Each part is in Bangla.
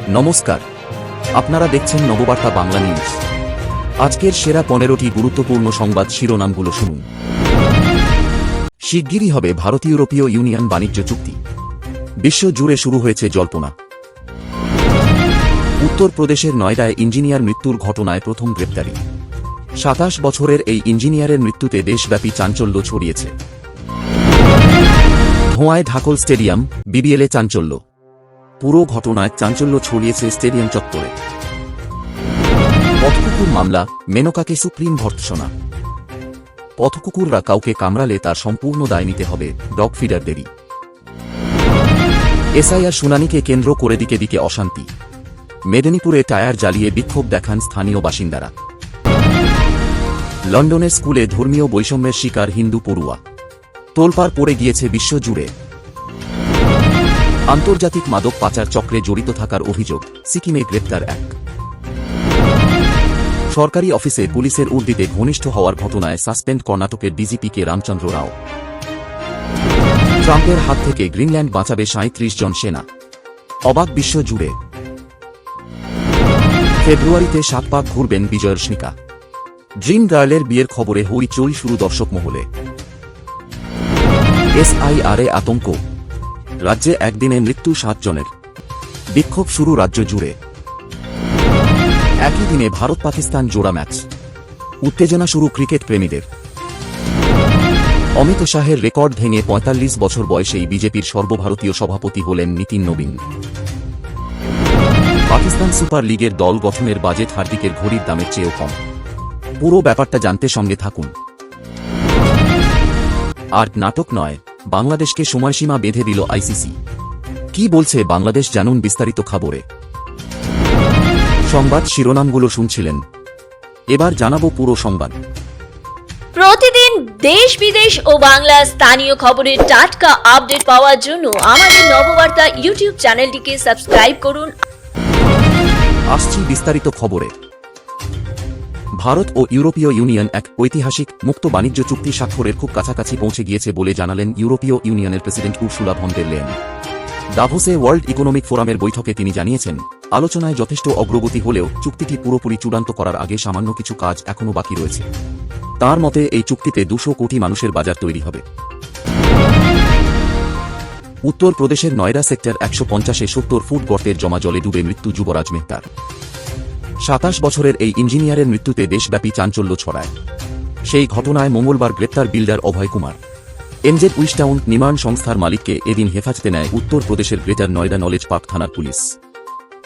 নমস্কার, আপনারা দেখছেন নববার্তা বাংলা নিউজ। আজকের সেরা 15টি গুরুত্বপূর্ণ সংবাদ শিরোনামগুলো শুনুন। শিগগিরই হবে ভারত ইউরোপীয় ইউনিয়ন বাণিজ্য চুক্তি, বিশ্ব জুড়ে শুরু হয়েছে জল্পনা। উত্তরপ্রদেশের নয়ডায় ইঞ্জিনিয়ার মৃত্যুর ঘটনায় প্রথম গ্রেপ্তারি। 27 বছরের এই ইঞ্জিনিয়ারের মৃত্যুতে দেশব্যাপী চাঞ্চল্য ছড়িয়েছে। ধোঁয়ায় ঢাকল স্টেডিয়াম, বিবিএলে চাঞ্চল্য। পুরো ঘটনায় চাঞ্চল্য ছড়িয়েছে স্টেডিয়াম চত্বরে। পথকুকুর মামলা, মেনকাকে সুপ্রিম ভর্ৎসনা। পথকুকুররা কাউকে কামড়ালে তার সম্পূর্ণ দায় নিতে হবে, ডগ ফিডারদেরই। এসআইআর শুনানিকে কেন্দ্র করে দিকে দিকে অশান্তি। মেদিনীপুরে টায়ার জ্বালিয়ে বিক্ষোভ দেখান স্থানীয় বাসিন্দারা। লন্ডনের স্কুলে ধর্মীয় বৈষম্যের শিকার হিন্দু পড়ুয়া। তোলপাড় পড়ে গিয়েছে বিশ্বজুড়ে। আন্তর্জাতিক মাদক পাচার চক্রে জড়িত থাকার অভিযোগ, সিকিমে গ্রেপ্তার এক। সরকারি অফিসে পুলিশের উর্দিতে ঘনিষ্ঠ হওয়ার ঘটনায় সাসপেন্ড কর্ণাটকের ডিজিপি কে রামচন্দ্র রাও। ট্রাম্পের হাত থেকে গ্রিনল্যান্ড বাঁচাবে 37 জন সেনা। অবাক বিশ্ব জুড়ে। ফেব্রুয়ারিতে 7 পাক ঘুরবেন বিজয়ের স্নিকা। ড্রিম গার্লের বিয়ের খবরে হইচই শুরু দর্শক মহলে। এসআইআরে আতঙ্ক, রাজ্যে একদিনে মৃত্যু 7 জনের। বিক্ষোভ শুরু রাজ্য জুড়ে। একই দিনে ভারত পাকিস্তান জোড়া ম্যাচ। উত্তেজনা শুরু ক্রিকেট প্রেমীদের। অমিত শাহের রেকর্ড ভেঙে 45 বছর বয়সেই বিজেপির সর্বভারতীয় সভাপতি হলেন নীতিন নবীন। পাকিস্তান সুপার লিগের দল গঠনের বাজেট হার্দিকের ঘড়ির দামের চেয়েও কম। পুরো ব্যাপারটা জানতে সঙ্গে থাকুন। আর নাটক নয়, বাংলাদেশকে সময়সীমা বেঁধে দিল আইসিসি। কি বলছে বাংলাদেশ জানুন বিস্তারিত খবরে। সংবাদ শিরোনামগুলো শুনছিলেন, এবার জানাবো পুরো সংবাদ। প্রতিদিন দেশ বিদেশ ও বাংলা স্থানীয় খবরের টাটকা আপডেট পাওয়ার জন্য আমাদের নববার্তা ইউটিউব চ্যানেলটিকে সাবস্ক্রাইব করুন। আসছি বিস্তারিত খবরে। ভারত ও ইউরোপীয় ইউনিয়ন এক ঐতিহাসিক মুক্ত বাণিজ্য চুক্তি স্বাক্ষরের খুব কাছাকাছি পৌঁছে গিয়েছে বলে জানালেন ইউরোপীয় ইউনিয়নের president Ursula von der Leyen. দাভোসে ওয়ার্ল্ড ইকোনমিক ফোরামের বৈঠকে তিনি জানিয়েছেন, আলোচনায় যথেষ্ট অগ্রগতি হলেও চুক্তিটি পুরোপুরি চূড়ান্ত করার আগে সামান্য কিছু কাজ এখনও বাকি রয়েছে। তার মতে এই চুক্তিতে 200 কোটি মানুষের বাজার তৈরি হবে। উত্তরপ্রদেশের নয়ডা সেক্টর 150-এ 70 ফুট গর্তের জমা জলে ডুবে মৃত্যু যুবরাজ মেহতার। 27 বছরের এই ইঞ্জিনিয়ারের মৃত্যুতে দেশব্যাপী চাঞ্চল্য ছড়ায়। সেই ঘটনায় মঙ্গলবার গ্রেপ্তার বিল্ডার অভয় কুমার। এনজেড উইস্টাউন নির্মাণ সংস্থার মালিককে এদিন হেফাজতে নেয় উত্তরপ্রদেশের গ্রেটার নয়ডা নলেজ পার্ক থানার পুলিশ।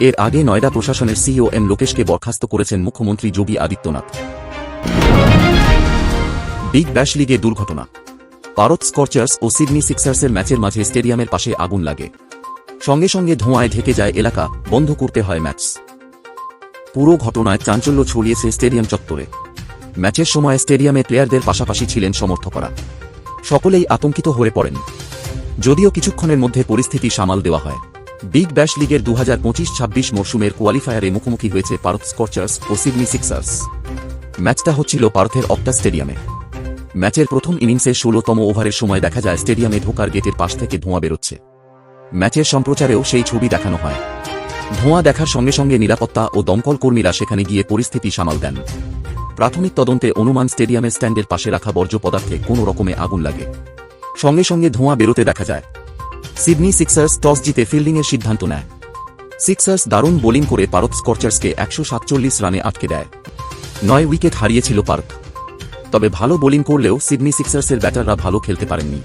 এর আগে নয়ডা প্রশাসনের সিইও এম লোকেশকে বরখাস্ত করেছেন মুখ্যমন্ত্রী যোগী আদিত্যনাথ। বিগ ব্যাশ লিগে দুর্ঘটনা। ভারত স্কর্চার্স ও সিডনি সিক্সার্সের ম্যাচের মাঝে স্টেডিয়ামের পাশে আগুন লাগে। সঙ্গে সঙ্গে ধোঁয়ায় ঢেকে যায় এলাকা, বন্ধ করতে হয় ম্যাচ। পুরো ঘটনায় চাঞ্চল্য ছড়িয়েছে স্টেডিয়াম চত্বরে। ম্যাচের সময় স্টেডিয়ামে প্লেয়ারদের পাশাপাশি ছিলেন সমর্থকরা। সকলেই আতঙ্কিত হয়ে পড়েন। যদিও কিছুক্ষণের মধ্যে পরিস্থিতি সামাল দেওয়া হয়। বিগ ব্যাশ লিগের 2025-26 মরশুমের কোয়ালিফায়ারে মুখোমুখি হয়েছে ভারত স্কর্চার্স ও সিডনি সিক্সার্স। ম্যাচটা হচ্ছিল পার্থের অপ্টা স্টেডিয়ামে। ম্যাচের প্রথম ইনিংসের 16তম ওভারের সময় দেখা যায় স্টেডিয়ামে ঢোকার গেটের পাশ থেকে ধোঁয়া বেরোচ্ছে। ম্যাচের সম্প্রচারেও সেই ছবি দেখানো হয়। ধোঁয়া দেখার সঙ্গে সঙ্গে নিরাপত্তা ও দমকল কর্মীরা সেখানে গিয়ে পরিস্থিতি সামাল দেন। প্রাথমিক তদন্তে অনুমান স্টেডিয়ামের স্ট্যান্ডের পাশে রাখা বর্জ্য পদার্থে কোনো রকমে আগুন লাগে। সঙ্গে সঙ্গে ধোঁয়া বেরোতে দেখা যায়। সিডনি সিক্সার্স টস জিতে ফিল্ডিংয়ের সিদ্ধান্ত নেয়। সিক্সার্স দারুণ বোলিং করে ভারত স্কর্চার্সকে 147 রানে আটকে দেয়। 9 উইকেট হারিয়েছিল ভারত। তবে ভালো বোলিং করলেও সিডনি সিক্সার্সের ব্যাটাররা ভালো খেলতে পারেননি।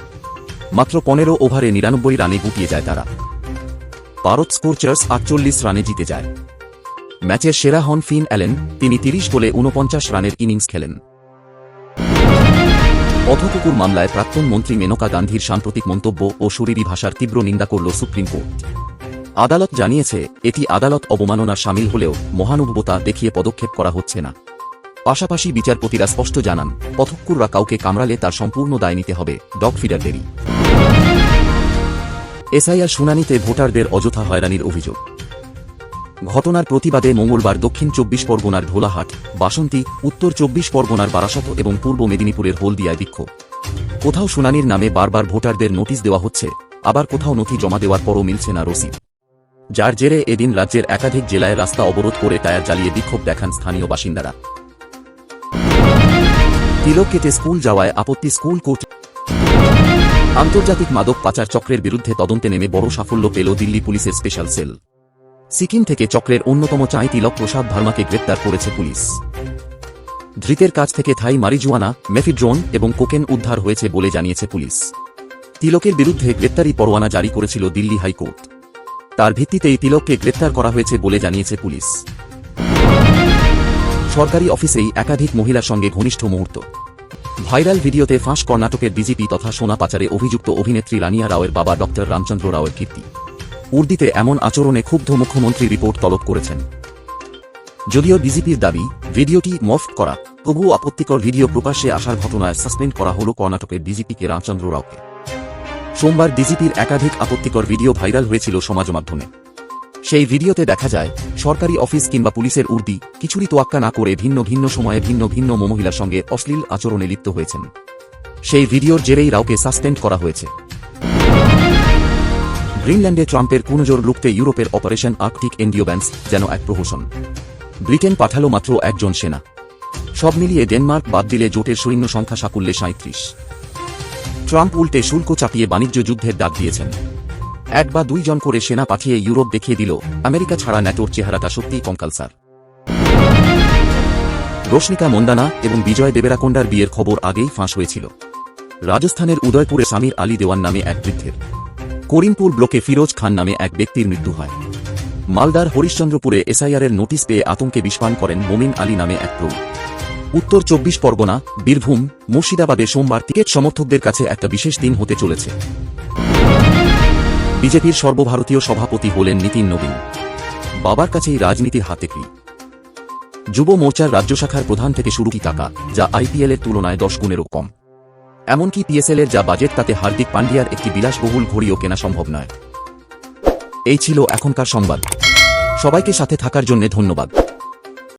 মাত্র 15 ওভারে 99 রানে গুটিয়ে যায় তারা। ভারত স্কর্চার্স 48 রানে জিতে যায়। ম্যাচের সেরা হন ফিন অ্যালেন, তিনি 30 বলে 49 রানের ইনিংস খেলেন। পথকুকুর মামলায় প্রাক্তন মন্ত্রী মেনকা গান্ধীর সাম্প্রতিক মন্তব্য ও শরীরী ভাষার তীব্র নিন্দা করল সুপ্রিম কোর্ট। আদালত জানিয়েছে, এটি আদালত অবমাননার শামিল হলেও মহানুভবতা দেখিয়ে পদক্ষেপ করা হচ্ছে না। পাশাপাশি বিচারপতিরা স্পষ্ট জানান, পথকুকুররা কাউকে কামড়ালে তার সম্পূর্ণ দায় নিতে হবে, ডগ ফিডারদেরই। এসআইআর শুনানিতে ভোটারদের অযথা হয়রানির অভিযোগ। ঘটনার প্রতিবাদে মঙ্গলবার দক্ষিণ 24 পরগনার ঢোলাহাট, বাসন্তী, উত্তর 24 পরগনার বারাসত এবং পূর্ব মেদিনীপুরের হলদিয়ায় বিক্ষোভ। কোথাও শুনানির নামে বারবার ভোটারদের নোটিশ দেওয়া হচ্ছে, আবার কোথাও নথি জমা দেওয়ার পরও মিলছে না রসিদ। যার জেরে এদিন রাজ্যের একাধিক জেলায় রাস্তা অবরোধ করে টায়ার জ্বালিয়ে বিক্ষোভ দেখান স্থানীয় বাসিন্দারা। তিলক কেটে স্কুল যাওয়ায় আপত্তি স্কুল কোর্ট। আন্তর্জাতিক মাদক পাচার চক্রের বিরুদ্ধে তদন্তে নেমে বড় সাফল্য পেল দিল্লি পুলিশের স্পেশাল সেল। সিকিম থেকে চক্রের অন্যতম চাঁই তিলক প্রসাদ ভার্মাকে গ্রেপ্তার করেছে পুলিশ। ধৃতের কাছ থেকে থাই মারিজুয়ানা, মেফিড্রোন এবং কোকেন উদ্ধার হয়েছে বলে জানিয়েছে পুলিশ। তিলকের বিরুদ্ধে গ্রেপ্তারি পরোয়ানা জারি করেছিল দিল্লি হাইকোর্ট। তার ভিত্তিতেই তিলককে গ্রেপ্তার করা হয়েছে বলে জানিয়েছে পুলিশ। সরকারি অফিসেই একাধিক মহিলার সঙ্গে ঘনিষ্ঠ মুহূর্ত। ভাইরাল ভিডিওতে ফাঁস কর্ণাটকের ডিজিপি তথা সোনা পাচারে অভিযুক্ত অভিনেত্রী রানিয়া রাওয়ের বাবা ডক্টর রামচন্দ্র রাওয়ের কীর্তি। উর্দিতে এমন আচরণে ক্ষুব্ধ মুখ্যমন্ত্রী রিপোর্ট তলব করেছেন। যদিও ডিজিপির দাবি ভিডিওটি মফট করা, তবুও আপত্তিকর ভিডিও প্রকাশ্যে আসার ঘটনায় সাসপেন্ড করা হল কর্ণাটকের ডিজিপিকে রামচন্দ্র রাওকে। সোমবার ডিজিপির একাধিক আপত্তিকর ভিডিও ভাইরাল হয়েছিল সমাজ মাধ্যমে। সেই ভিডিওতে দেখা যায় সরকারি অফিস কিংবা পুলিশের উর্দি কিছুরই তোয়াক্কা না করে ভিন্ন ভিন্ন সময়ে ভিন্ন ভিন্ন মহিলার সঙ্গে অশ্লীল আচরণে লিপ্ত হয়েছেন। সেই ভিডিওর জেরেই রাওকে সাসপেন্ড করা হয়েছে। গ্রিনল্যান্ডে ট্রাম্পের পুনজোর লুকতে ইউরোপের অপারেশন আর্কটিক এন্ডিওব্যান্স যেন এক প্রহসন। ব্রিটেন পাঠালো মাত্র একজন সেনা। সব মিলিয়ে ডেনমার্ক বাদ দিলে জোটের সৈন্য সংখ্যা সাকুল্যে ৩৭। ট্রাম্প উল্টে শুল্ক চাপিয়ে বাণিজ্য যুদ্ধের ডাক দিয়েছেন। ১ বা ২ জন করে সেনা পাঠিয়ে ইউরোপ দেখিয়ে দিল আমেরিকা ছাড়া ন্যাটোর চেহারাটা সত্যিই কঙ্কালসার। রশ্মিকা মন্দানা এবং বিজয় দেবেরাকোন্ডার বিয়ের খবর আগেই ফাঁস হয়েছিল। রাজস্থানের উদয়পুরে সামির আলী দেওয়ান নামে এক বৃদ্ধের, করিমপুর ব্লকে ফিরোজ খান নামে এক ব্যক্তির মৃত্যু হয়। মালদার হরিশ্চন্দ্রপুরে এসআইআরের নোটিশ পেয়ে আতঙ্কে বিষপান করেন মমিন আলী নামে এক প্রৌঢ়। উত্তর ২৪ পরগনা, বীরভূম, মুর্শিদাবাদে সোমবার টিকেট সমর্থকদের কাছে একটা বিশেষ দিন হতে চলেছে। বিজেপির সর্বভারতীয় সভাপতি হলেন নীতিন নবীন। বাবার কাছেই রাজনীতির হাতেখড়ি। যুব মোর্চার রাজ্য শাখার প্রধান থেকে শুরু কি টাকা, যা আইপিএলের তুলনায় ১০ গুণেরও কম। এমনকি পিএসএলের যা বাজেট তাতে হার্দিক পান্ডিয়ার একটি বিলাসবহুল ঘড়িও কেনা সম্ভব নয়। এই ছিল এখনকার সংবাদ। সবাইকে সাথে থাকার জন্য ধন্যবাদ।